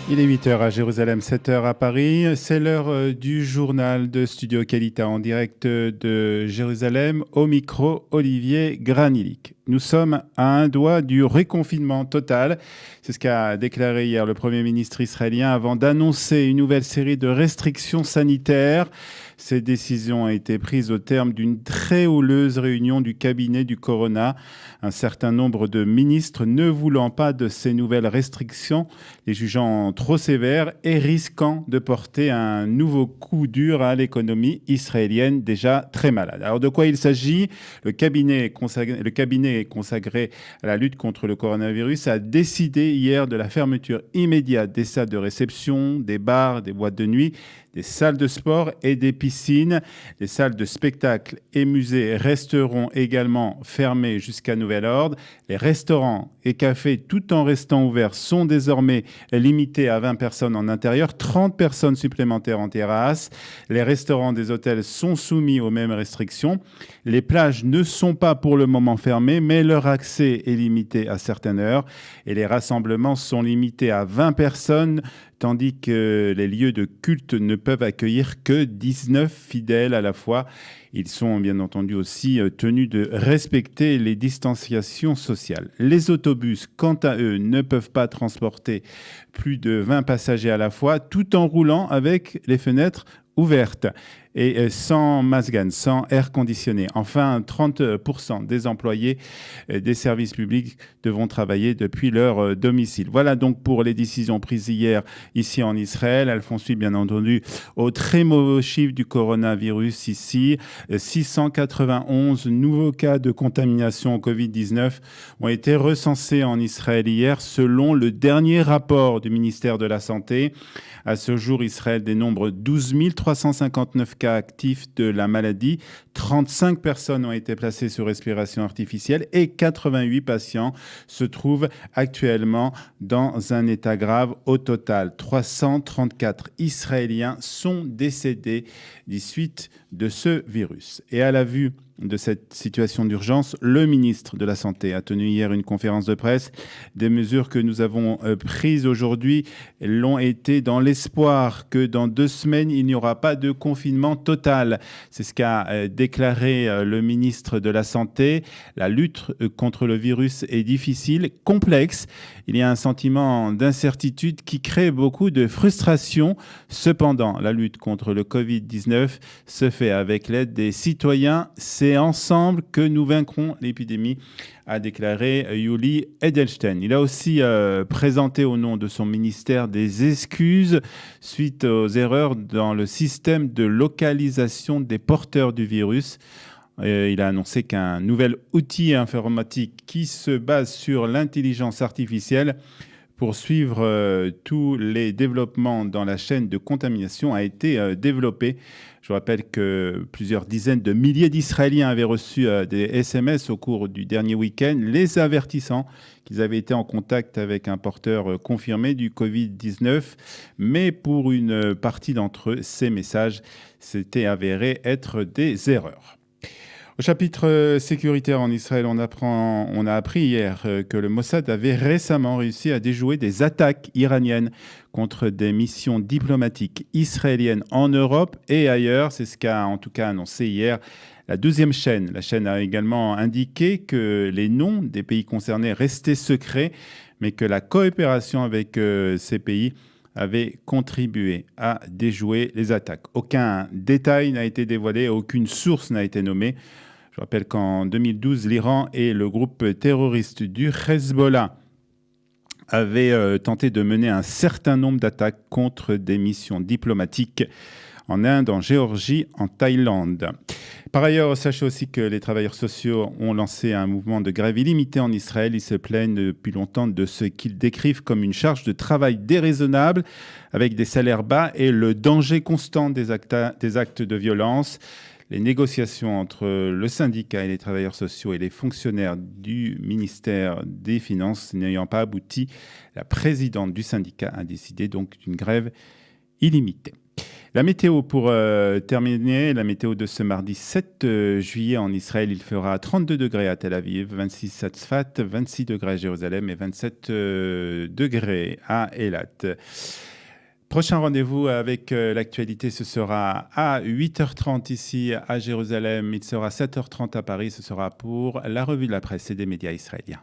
Il est 8 heures à Jérusalem, 7 heures à Paris. C'est l'heure du journal de Studio Qualita en direct de Jérusalem. Au micro, Olivier Granilic. Nous sommes à un doigt du reconfinement total. C'est ce qu'a déclaré hier le Premier ministre israélien avant d'annoncer une nouvelle série de restrictions sanitaires. Ces décisions ont été prises au terme d'une très houleuse réunion du cabinet du Corona. Un certain nombre de ministres ne voulant pas de ces nouvelles restrictions, les jugeant trop sévères et risquant de porter un nouveau coup dur à l'économie israélienne déjà très malade. Alors de quoi il s'agit ? Le cabinet consacré à la lutte contre le coronavirus a décidé hier de la fermeture immédiate des salles de réception, des bars, des boîtes de nuit, des salles de sport et des piscines. Les salles de spectacle et musées resteront également fermées jusqu'à nouvel ordre. Les restaurants et cafés, tout en restant ouverts, sont désormais limités à 20 personnes en intérieur, 30 personnes supplémentaires en terrasse. Les restaurants des hôtels sont soumis aux mêmes restrictions. Les plages ne sont pas pour le moment fermées, mais leur accès est limité à certaines heures. Et les rassemblements sont limités à 20 personnes, tandis que les lieux de culte ne peuvent accueillir que 19 fidèles à la fois. Ils sont bien entendu aussi tenus de respecter les distanciations sociales. Les autobus, quant à eux, ne peuvent pas transporter plus de 20 passagers à la fois, tout en roulant avec les fenêtres ouvertes et sans masgan, sans air conditionné. Enfin, 30% des employés des services publics devront travailler depuis leur domicile. Voilà donc pour les décisions prises hier ici en Israël. Elles font suite bien entendu au très mauvais chiffre du coronavirus ici. 691 nouveaux cas de contamination au Covid-19 ont été recensés en Israël hier selon le dernier rapport du ministère de la Santé. À ce jour, Israël dénombre 12 359 cas actifs de la maladie. 35 personnes ont été placées sous respiration artificielle et 88 patients se trouvent actuellement dans un état grave. Au total, 334 Israéliens sont décédés des suites de ce virus. Et à la vue de cette situation d'urgence, le ministre de la Santé a tenu hier une conférence de presse. Des mesures que nous avons prises aujourd'hui l'ont été dans l'espoir que dans 2 semaines, il n'y aura pas de confinement total. C'est ce qu'a déclaré le ministre de la Santé. La lutte contre le virus est difficile, complexe. Il y a un sentiment d'incertitude qui crée beaucoup de frustration. Cependant, la lutte contre le Covid-19 se fait avec l'aide des citoyens. C'est ensemble que nous vaincrons l'épidémie, a déclaré Yuli Edelstein. Il a aussi présenté au nom de son ministère des excuses suite aux erreurs dans le système de localisation des porteurs du virus. Il a annoncé qu'un nouvel outil informatique qui se base sur l'intelligence artificielle pour suivre tous les développements dans la chaîne de contamination a été développé. Je rappelle que plusieurs dizaines de milliers d'Israéliens avaient reçu des SMS au cours du dernier week-end, les avertissant qu'ils avaient été en contact avec un porteur confirmé du Covid-19. Mais pour une partie d'entre eux, ces messages s'étaient avérés être des erreurs. Au chapitre sécuritaire en Israël, on a appris hier que le Mossad avait récemment réussi à déjouer des attaques iraniennes contre des missions diplomatiques israéliennes en Europe et ailleurs. C'est ce qu'a en tout cas annoncé hier la 12e chaîne. La chaîne a également indiqué que les noms des pays concernés restaient secrets, mais que la coopération avec ces pays avait contribué à déjouer les attaques. Aucun détail n'a été dévoilé, aucune source n'a été nommée. Je rappelle qu'en 2012, l'Iran et le groupe terroriste du Hezbollah avaient tenté de mener un certain nombre d'attaques contre des missions diplomatiques en Inde, en Géorgie, en Thaïlande. Par ailleurs, sachez aussi que les travailleurs sociaux ont lancé un mouvement de grève illimité en Israël. Ils se plaignent depuis longtemps de ce qu'ils décrivent comme une charge de travail déraisonnable avec des salaires bas et le danger constant des actes de violence. Les négociations entre le syndicat et les travailleurs sociaux et les fonctionnaires du ministère des Finances n'ayant pas abouti, la présidente du syndicat a décidé donc d'une grève illimitée. La météo pour terminer, la météo de ce mardi 7 juillet en Israël, il fera 32 degrés à Tel Aviv, 26 à Tzfat, 26 degrés à Jérusalem et 27 degrés à Eilat. Prochain rendez-vous avec l'actualité, ce sera à 8h30 ici à Jérusalem, il sera 7h30 à Paris, ce sera pour la revue de la presse et des médias israéliens.